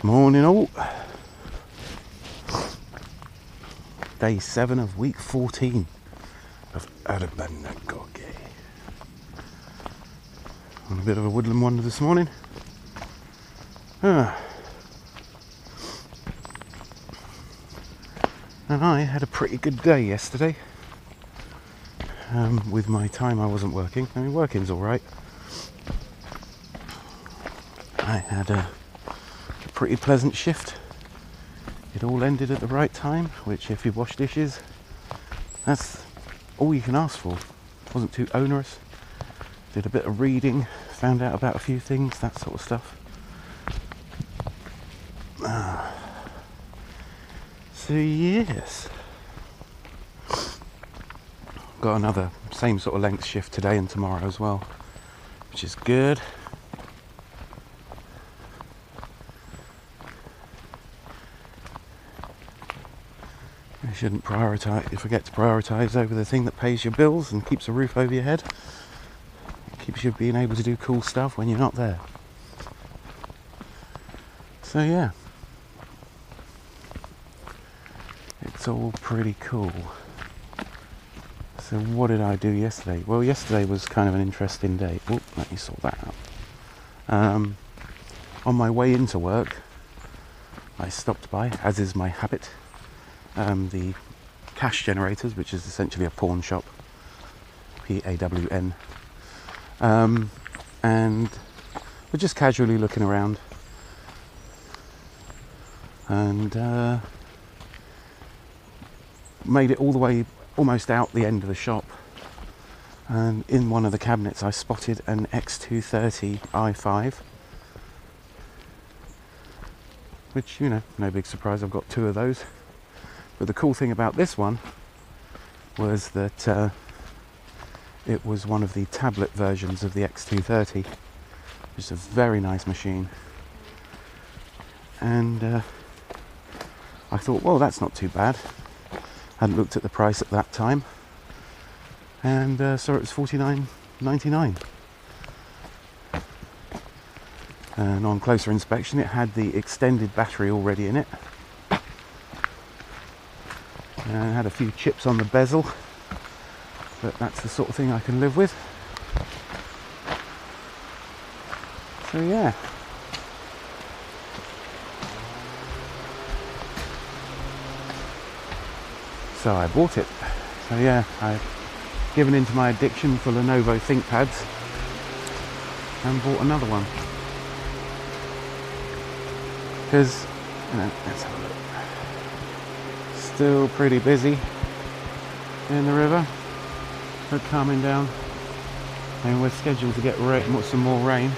Morning all. Day 7 of week 14 of Arabanagoge. On a bit of a woodland wander this morning. And I had a pretty good day yesterday. With my time I wasn't working. I mean, working's alright. I had a pretty pleasant shift. It all ended at the right time, which if you wash dishes, that's all you can ask for. Wasn't too onerous. Did a bit of reading, found out about a few things, that sort of stuff. So yes. Got another same sort of length shift today and tomorrow as well, which is good. You shouldn't forget to prioritise over the thing that pays your bills and keeps a roof over your head. It keeps you being able to do cool stuff when you're not there. So yeah, it's all pretty cool. So what did I do yesterday? Well, yesterday was kind of an interesting day. Oh, let me sort that out. On my way into work, I stopped by, as is my habit, the Cash Generators, which is essentially a pawn shop, PAWN, and we're just casually looking around, and made it all the way almost out the end of the shop, and in one of the cabinets I spotted an X230 i5, which, you know, no big surprise, I've got two of those. But the cool thing about this one was that it was one of the tablet versions of the X230, which is a very nice machine. And I thought, well, that's not too bad. Hadn't looked at the price at that time, and saw it was $49.99. And on closer inspection, it had the extended battery already in it. And had a few chips on the bezel, but that's the sort of thing I can live with. So yeah. So I bought it. So yeah, I've given into my addiction for Lenovo ThinkPads and bought another one. Because, you know, let's have a look. Still pretty busy in the river, but calming down, and we're scheduled to get some more rain.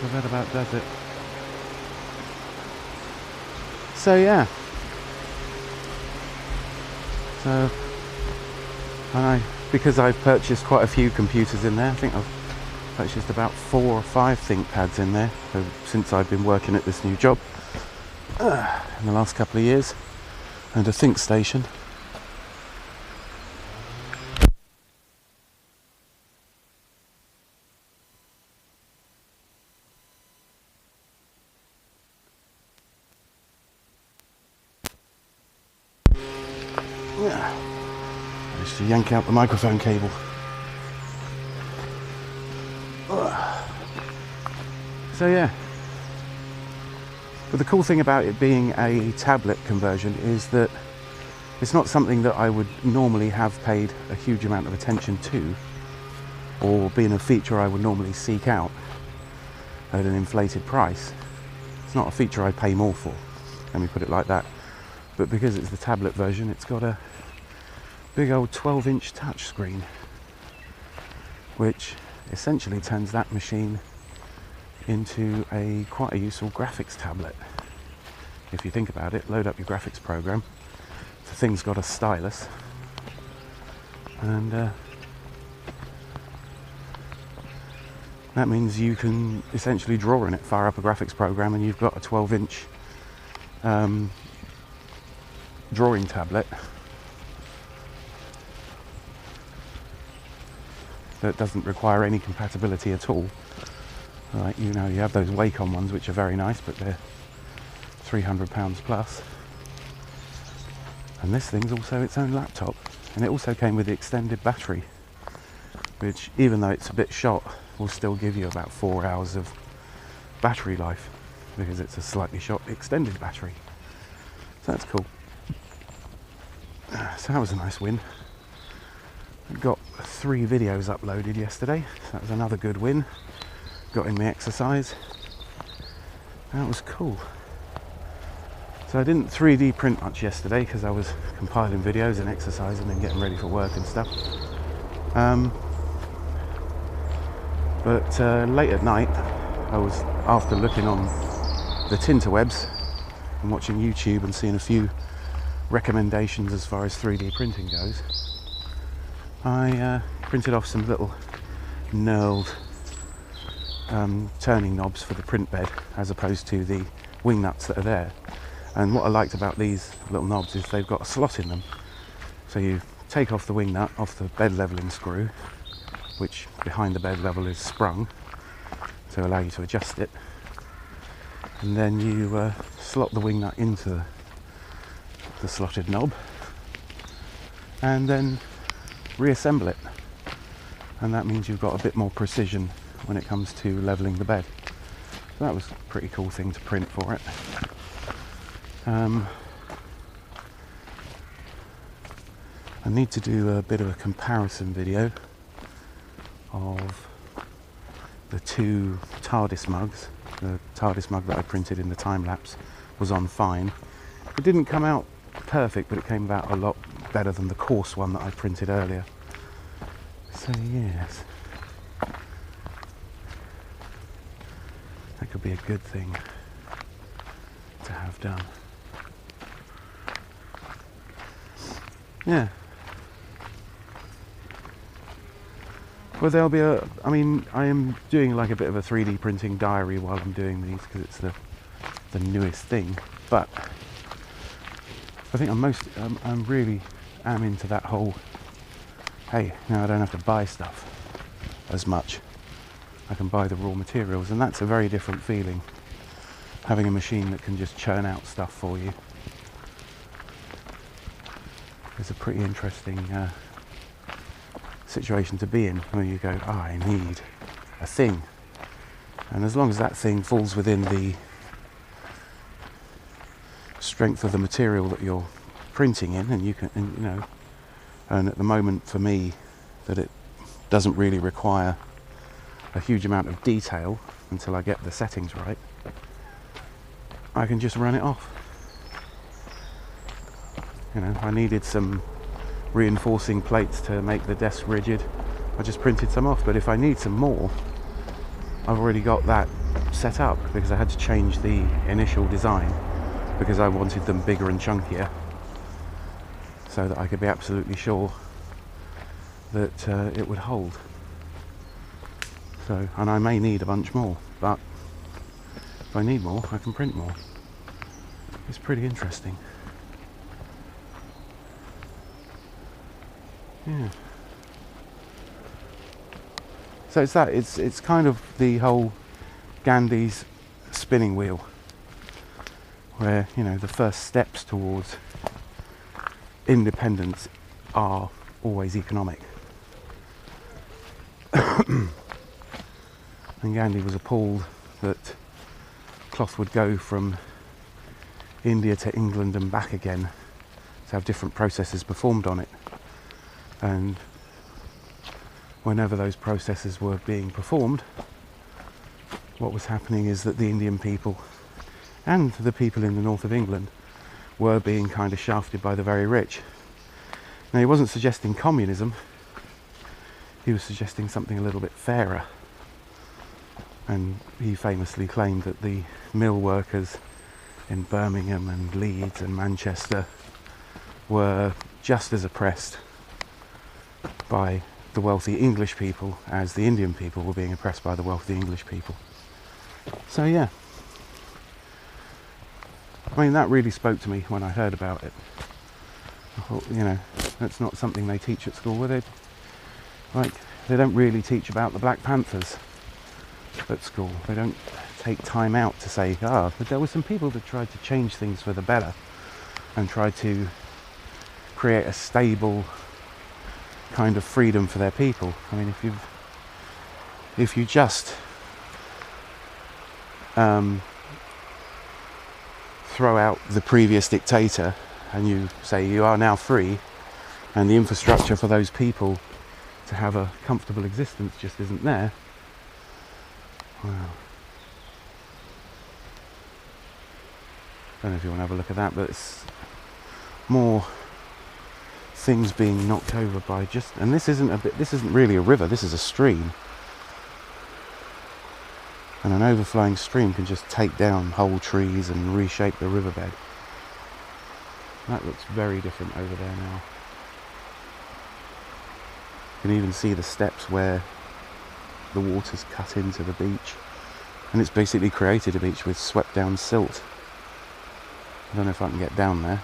So that about does it. So yeah, because I've purchased quite a few computers in there, I think I've purchased about 4 or 5 ThinkPads in there since I've been working at this new job in the last couple of years, and a ThinkStation. Yeah, managed to yank out the microphone cable. So yeah, but the cool thing about it being a tablet conversion is that it's not something that I would normally have paid a huge amount of attention to, or being a feature I would normally seek out at an inflated price. It's not a feature I pay more for, let me put it like that. But because it's the tablet version, it's got a big old 12-inch touchscreen, which essentially turns that machine into quite a useful graphics tablet. If you think about it, load up your graphics program, the thing's got a stylus, and that means you can essentially draw in it, fire up a graphics program, and you've got a 12-inch drawing tablet that doesn't require any compatibility at all. Like, you know, you have those Wacom ones which are very nice, but they're £300 plus. And this thing's also its own laptop, and it also came with the extended battery, which, even though it's a bit shot, will still give you about 4 hours of battery life, because it's a slightly shot extended battery. So that's cool. So that was a nice win. Got 3 videos uploaded yesterday, so that was another good win. Got in my exercise. That was cool. So I didn't 3D print much yesterday because I was compiling videos and exercising and getting ready for work and stuff. But late at night, I was, after looking on the tinterwebs and watching YouTube and seeing a few recommendations as far as 3D printing goes, I printed off some little knurled turning knobs for the print bed, as opposed to the wing nuts that are there. And what I liked about these little knobs is they've got a slot in them. So you take off the wing nut off the bed leveling screw, which behind the bed level is sprung to allow you to adjust it. And then you slot the wing nut into the slotted knob and then reassemble it. And that means you've got a bit more precision when it comes to leveling the bed. So that was a pretty cool thing to print for it. I need to do a bit of a comparison video of the 2 TARDIS mugs. The TARDIS mug that I printed in the time lapse was on fine. It didn't come out perfect, but it came out a lot better than the coarse one that I printed earlier. So yes, that could be a good thing to have done. Yeah. Well, there'll be a, I mean, I am doing like a bit of a 3D printing diary while I'm doing these, because it's the newest thing. But I think I'm really into that whole, hey, now I don't have to buy stuff as much. I can buy the raw materials, and that's a very different feeling, having a machine that can just churn out stuff for you. It's a pretty interesting situation to be in, where you go, oh, I need a thing, and as long as that thing falls within the strength of the material that you're printing in, and you can, and, you know, and at the moment for me, that it doesn't really require a huge amount of detail until I get the settings right, I can just run it off. You know, I needed some reinforcing plates to make the desk rigid. I just printed some off, but if I need some more, I've already got that set up, because I had to change the initial design because I wanted them bigger and chunkier, so that I could be absolutely sure that it would hold. So, and I may need a bunch more, but if I need more, I can print more. It's pretty interesting. Yeah. So it's that, it's kind of the whole Gandhi's spinning wheel, where, you know, the first steps towards independence are always economic. And Gandhi was appalled that cloth would go from India to England and back again to have different processes performed on it. And whenever those processes were being performed, what was happening is that the Indian people and the people in the north of England were being kind of shafted by the very rich. Now, he wasn't suggesting communism, he was suggesting something a little bit fairer. And he famously claimed that the mill workers in Birmingham and Leeds and Manchester were just as oppressed by the wealthy English people as the Indian people were being oppressed by the wealthy English people. So yeah, I mean, that really spoke to me when I heard about it. I thought, you know, that's not something they teach at school, where they, like, They don't really teach about the Black Panthers at school. They don't take time out to say, but there were some people that tried to change things for the better and tried to create a stable kind of freedom for their people. I mean, if you just throw out the previous dictator and you say you are now free, and the infrastructure for those people to have a comfortable existence just isn't there, well, I don't know if you want to have a look at that, but it's more things being knocked over by just, and this isn't really a river, this is a stream. And an overflowing stream can just take down whole trees and reshape the riverbed. That looks very different over there now. You can even see the steps where the water's cut into the beach. And it's basically created a beach with swept down silt. I don't know if I can get down there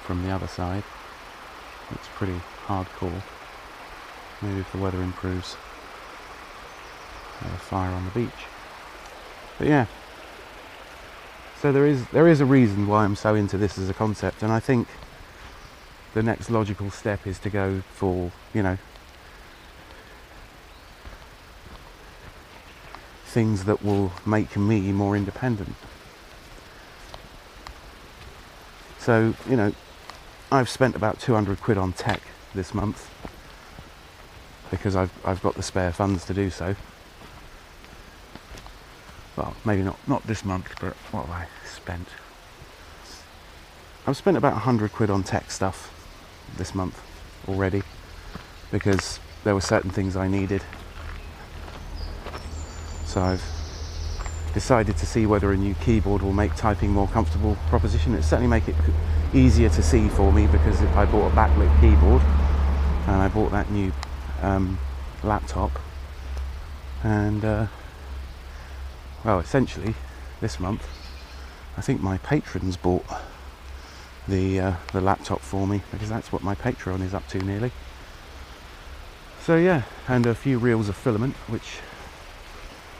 from the other side. It's pretty hardcore. Maybe if the weather improves. A fire on the beach. But yeah, so there is a reason why I'm so into this as a concept, and I think the next logical step is to go for, you know, things that will make me more independent. So, you know, I've spent about 200 quid on tech this month because I've got the spare funds to do so. Well, maybe not this month, but what have I spent? I've spent about 100 quid on tech stuff this month already because there were certain things I needed. So I've decided to see whether a new keyboard will make typing more comfortable proposition. It'll certainly make it easier to see for me because I bought a backlit keyboard and I bought that new laptop, and well, essentially this month I think my patrons bought the laptop for me because that's what my Patreon is up to nearly. So yeah, and a few reels of filament which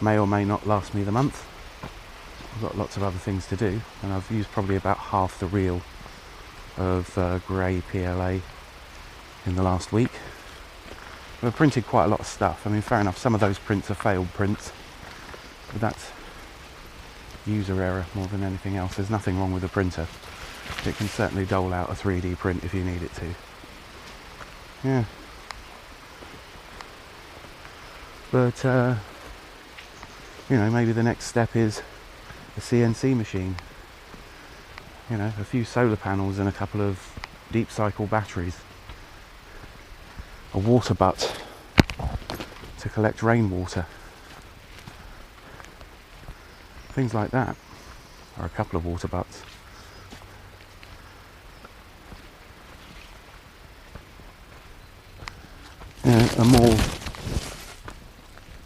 may or may not last me the month. I've got lots of other things to do, and I've used probably about half the reel of grey PLA in the last week. I've printed quite a lot of stuff. I mean, fair enough, some of those prints are failed prints, but that's user error more than anything else. There's nothing wrong with the printer. It can certainly dole out a 3D print if you need it to. Yeah. But, you know, maybe the next step is a CNC machine. You know, a few solar panels and a couple of deep cycle batteries. A water butt to collect rainwater. Things like that. Or a couple of water butts. You know, a more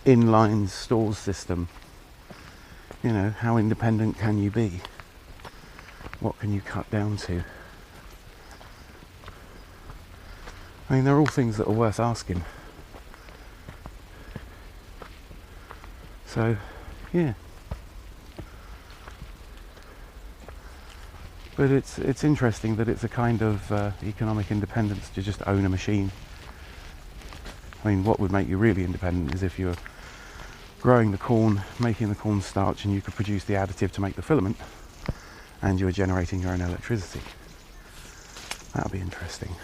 inline stores system. You know, how independent can you be? What can you cut down to? I mean, they're all things that are worth asking. So, yeah. But it's interesting that it's a kind of economic independence to just own a machine. I mean, what would make you really independent is if you're growing the corn, making the corn starch, and you could produce the additive to make the filament, and you were generating your own electricity. That would be interesting.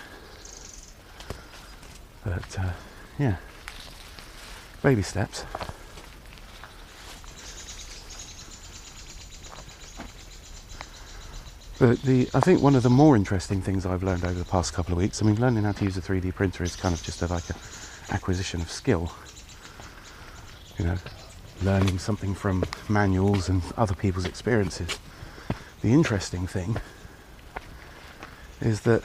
But, yeah. Baby steps. But I think one of the more interesting things I've learned over the past couple of weeks, I mean, learning how to use a 3D printer is kind of just like an acquisition of skill. You know, learning something from manuals and other people's experiences. The interesting thing is that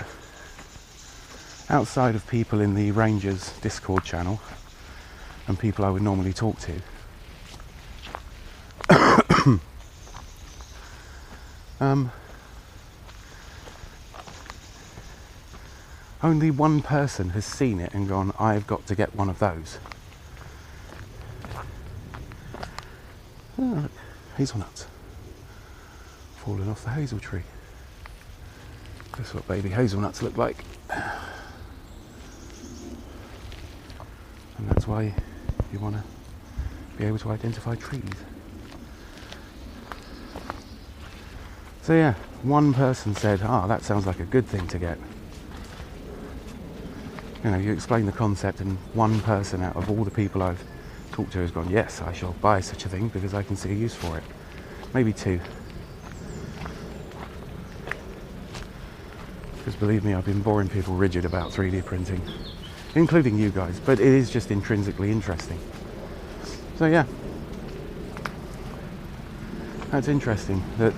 outside of people in the Rangers Discord channel and people I would normally talk to, Only one person has seen it and gone, I've got to get one of those. Oh, look, hazelnuts falling off the hazel tree. That's what baby hazelnuts look like. And that's why you want to be able to identify trees. So yeah, one person said, that sounds like a good thing to get. You know, you explain the concept and one person out of all the people I've talked to has gone, yes, I shall buy such a thing because I can see a use for it. Maybe two. Because believe me, I've been boring people rigid about 3D printing, including you guys, but it is just intrinsically interesting. So yeah, that's interesting that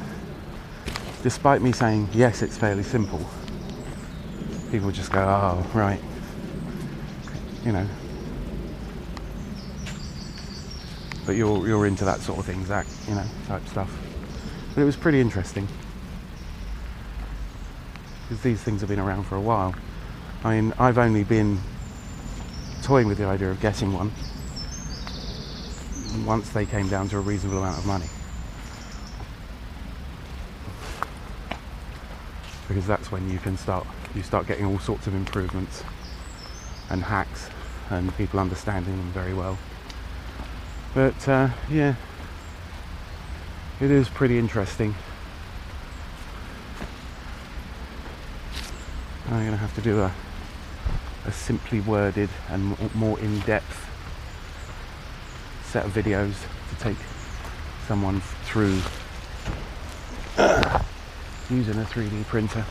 despite me saying, yes, it's fairly simple, people just go, oh, right. You know, but you're into that sort of thing, Zach, you know, type stuff. But it was pretty interesting because these things have been around for a while. I mean, I've only been toying with the idea of getting one once they came down to a reasonable amount of money, because that's when you start getting all sorts of improvements and hacks and people understanding them very well. But yeah, it is pretty interesting. I'm going to have to do a simply worded and more in-depth set of videos to take someone through using a 3D printer.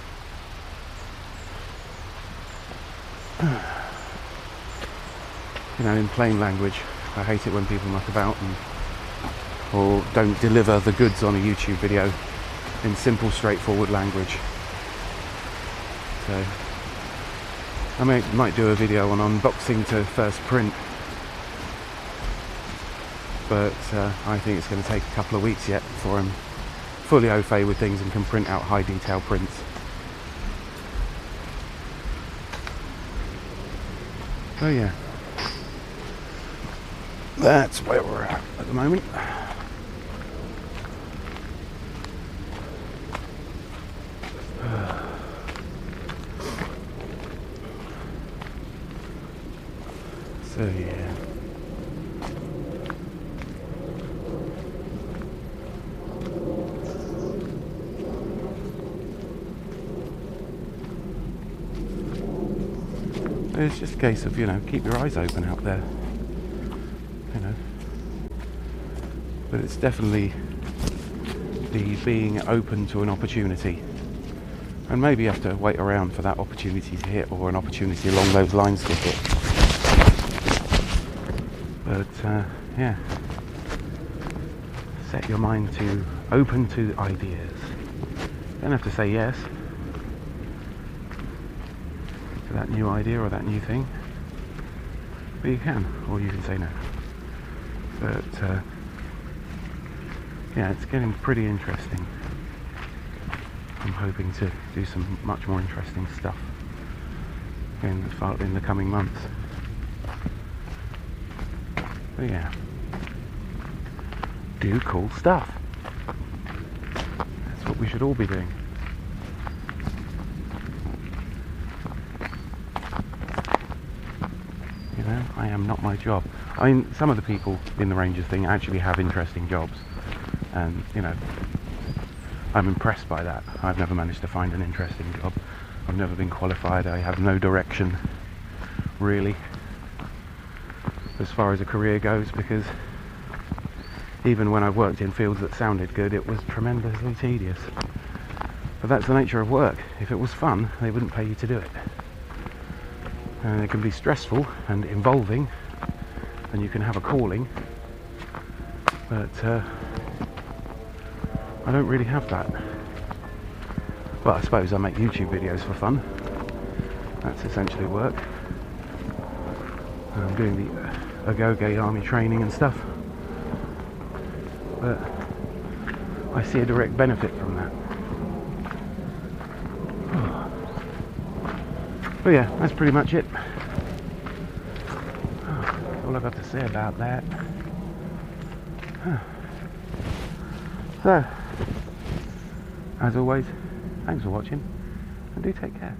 You know, in plain language. I hate it when people muck about or don't deliver the goods on a YouTube video in simple, straightforward language. So I might do a video on unboxing to first print, but I think it's going to take a couple of weeks yet before I'm fully au fait with things and can print out high detail prints. So yeah, that's where we're at the moment. So yeah. It's just a case of, you know, keep your eyes open out there. You know. But it's definitely the being open to an opportunity. And maybe you have to wait around for that opportunity to hit, or an opportunity along those lines to hit. But yeah, set your mind to open to ideas. You don't have to say yes to that new idea or that new thing, but you can, or you can say no. But yeah, it's getting pretty interesting. I'm hoping to do some much more interesting stuff in the coming months. But yeah, do cool stuff. That's what we should all be doing. You know, I am not my job. I mean, some of the people in the Rangers thing actually have interesting jobs, and you know, I'm impressed by that. I've never managed to find an interesting job. I've never been qualified. I have no direction, really, as far as a career goes, because even when I worked in fields that sounded good, it was tremendously tedious. But that's the nature of work. If it was fun, they wouldn't pay you to do it. And it can be stressful and involving, and you can have a calling, but I don't really have that. Well, I suppose I make YouTube videos for fun. That's essentially work. I'm doing the Agoge army training and stuff, but I see a direct benefit from that. But yeah, that's pretty much it. That's all I've got to say about that. So, as always, thanks for watching and do take care.